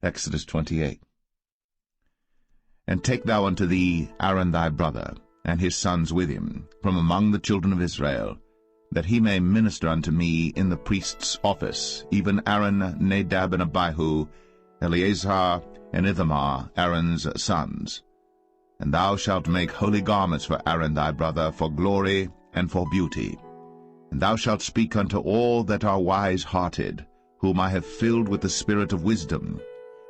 Exodus 28. And take thou unto thee Aaron thy brother, and his sons with him, from among the children of Israel, that he may minister unto me in the priest's office, even Aaron, Nadab, and Abihu, Eleazar, and Ithamar, Aaron's sons. And thou shalt make holy garments for Aaron thy brother, for glory and for beauty. And thou shalt speak unto all that are wise-hearted, whom I have filled with the spirit of wisdom,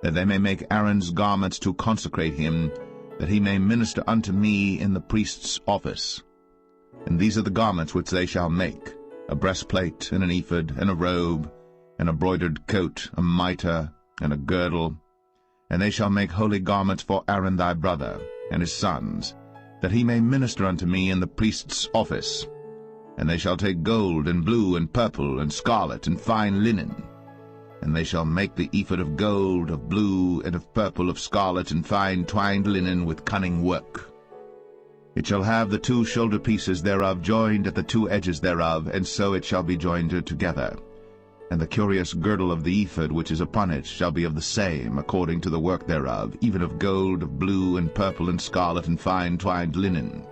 that they may make Aaron's garments to consecrate him, that he may minister unto me in the priest's office. And these are the garments which they shall make: a breastplate, and an ephod, and a robe, and a broidered coat, a mitre, and a girdle. And they shall make holy garments for Aaron thy brother, and his sons, that he may minister unto me in the priest's office. And they shall take gold, and blue, and purple, and scarlet, and fine linen. And they shall make the ephod of gold, of blue, and of purple, of scarlet, and fine twined linen with cunning work. It shall have the 2 shoulder pieces thereof joined at the 2 edges thereof, and so it shall be joined together. And the curious girdle of the ephod which is upon it shall be of the same, according to the work thereof, even of gold, of blue, and purple, and scarlet, and fine twined linen.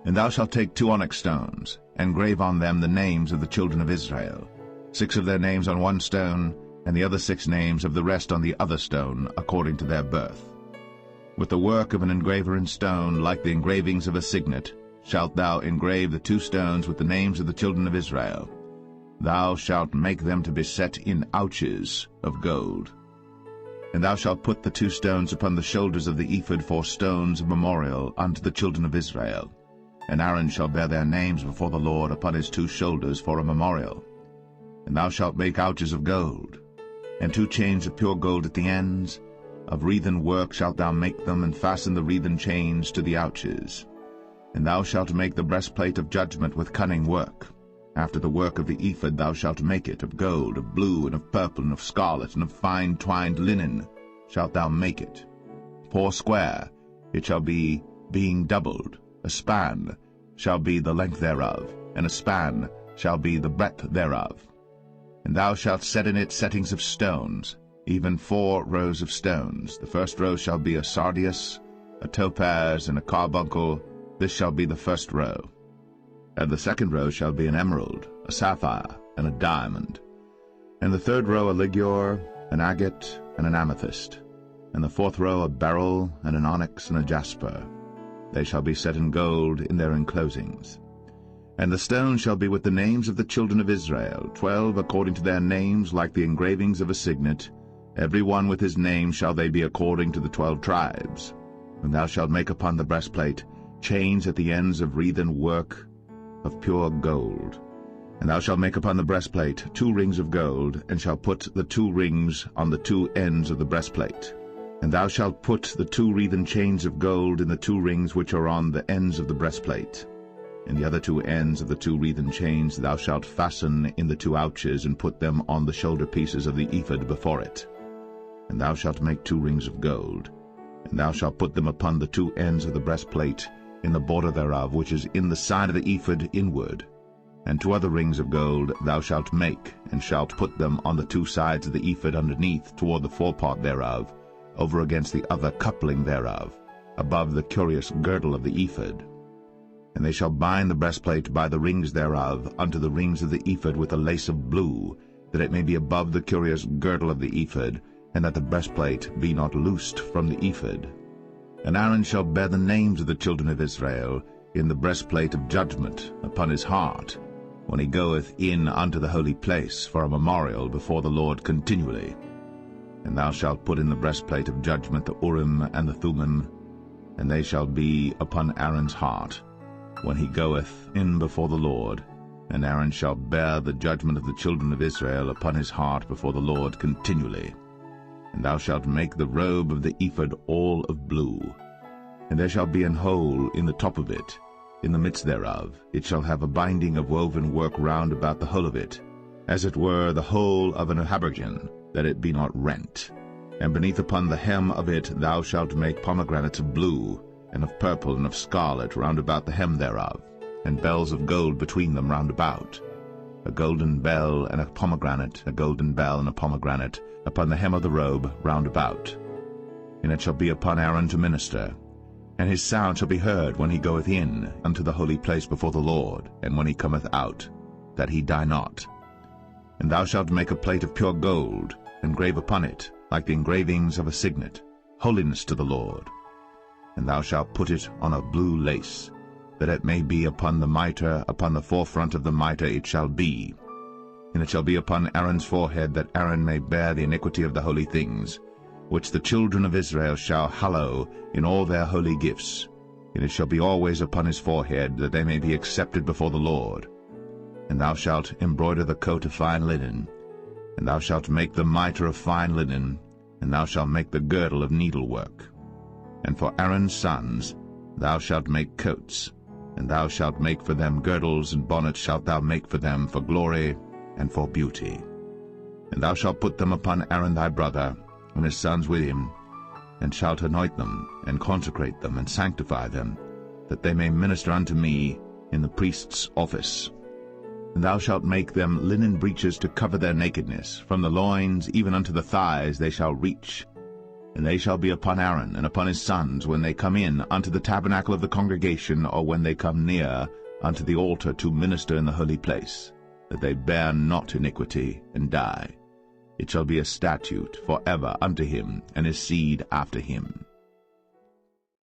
And thou shalt take 2 onyx stones, and grave on them the names of the children of Israel, 6 of their names on one stone, and the other 6 names of the rest on the other stone, according to their birth. With the work of an engraver in stone, like the engravings of a signet, shalt thou engrave the 2 stones with the names of the children of Israel. Thou shalt make them to be set in ouches of gold. And thou shalt put the 2 stones upon the shoulders of the ephod for stones of memorial unto the children of Israel. And Aaron shall bear their names before the Lord upon his 2 shoulders for a memorial. And thou shalt make ouches of gold, and 2 chains of pure gold at the ends. Of wreathen work shalt thou make them, and fasten the wreathen chains to the ouches. And thou shalt make the breastplate of judgment with cunning work. After the work of the ephod thou shalt make it, of gold, of blue, and of purple, and of scarlet, and of fine twined linen shalt thou make it. 4 square it shall be, being doubled. A span shall be the length thereof, and a span shall be the breadth thereof. And thou shalt set in it settings of stones, even 4 rows of stones. The first row shall be a sardius, a topaz, and a carbuncle. This shall be the first row. And the second row shall be an emerald, a sapphire, and a diamond. And the third row a ligure, an agate, and an amethyst. And the 4th row a beryl, and an onyx, and a jasper. They shall be set in gold in their enclosings. And the stones shall be with the names of the children of Israel, 12 according to their names, like the engravings of a signet. Every one with his name shall they be according to the 12 tribes. And thou shalt make upon the breastplate chains at the ends of wreathen work of pure gold. And thou shalt make upon the breastplate 2 rings of gold, and shalt put the 2 rings on the 2 ends of the breastplate. And thou shalt put the 2 wreathen chains of gold in the 2 rings which are on the ends of the breastplate. And the other 2 ends of the 2 wreathen chains thou shalt fasten in the 2 ouches, and put them on the shoulder pieces of the ephod before it. And thou shalt make 2 rings of gold, and thou shalt put them upon the 2 ends of the breastplate, in the border thereof, which is in the side of the ephod inward. And 2 other rings of gold thou shalt make, and shalt put them on the 2 sides of the ephod underneath, toward the forepart thereof, over against the other coupling thereof, above the curious girdle of the ephod. And they shall bind the breastplate by the rings thereof unto the rings of the ephod with a lace of blue, that it may be above the curious girdle of the ephod, and that the breastplate be not loosed from the ephod. And Aaron shall bear the names of the children of Israel in the breastplate of judgment upon his heart, when he goeth in unto the holy place for a memorial before the Lord continually. And thou shalt put in the breastplate of judgment the Urim and the Thummim, and they shall be upon Aaron's heart, when he goeth in before the Lord. And Aaron shall bear the judgment of the children of Israel upon his heart before the Lord continually. And thou shalt make the robe of the ephod all of blue. And there shall be an hole in the top of it, in the midst thereof. It shall have a binding of woven work round about the whole of it, as it were the whole of an habergeon, that it be not rent. And beneath upon the hem of it thou shalt make pomegranates of blue, and of purple, and of scarlet round about the hem thereof, and bells of gold between them round about. a golden bell and a pomegranate, a golden bell and a pomegranate, upon the hem of the robe round about. And it shall be upon Aaron to minister, and his sound shall be heard when he goeth in unto the holy place before the Lord, and when he cometh out, that he die not. And thou shalt make a plate of pure gold, and grave upon it, like the engravings of a signet, holiness to the Lord. And thou shalt put it on a blue lace, that it may be upon the mitre, upon the forefront of the mitre it shall be. And it shall be upon Aaron's forehead, that Aaron may bear the iniquity of the holy things, which the children of Israel shall hallow in all their holy gifts. And it shall be always upon his forehead, that they may be accepted before the Lord. And thou shalt embroider the coat of fine linen, and thou shalt make the mitre of fine linen, and thou shalt make the girdle of needlework. And for Aaron's sons thou shalt make coats, and thou shalt make for them girdles, and bonnets shalt thou make for them for glory and for beauty. And thou shalt put them upon Aaron thy brother, and his sons with him, and shalt anoint them, and consecrate them, and sanctify them, that they may minister unto me in the priest's office. And thou shalt make them linen breeches to cover their nakedness, from the loins even unto the thighs they shall reach. And they shall be upon Aaron and upon his sons when they come in unto the tabernacle of the congregation, or when they come near unto the altar to minister in the holy place, that they bear not iniquity and die. It shall be a statute for ever unto him and his seed after him.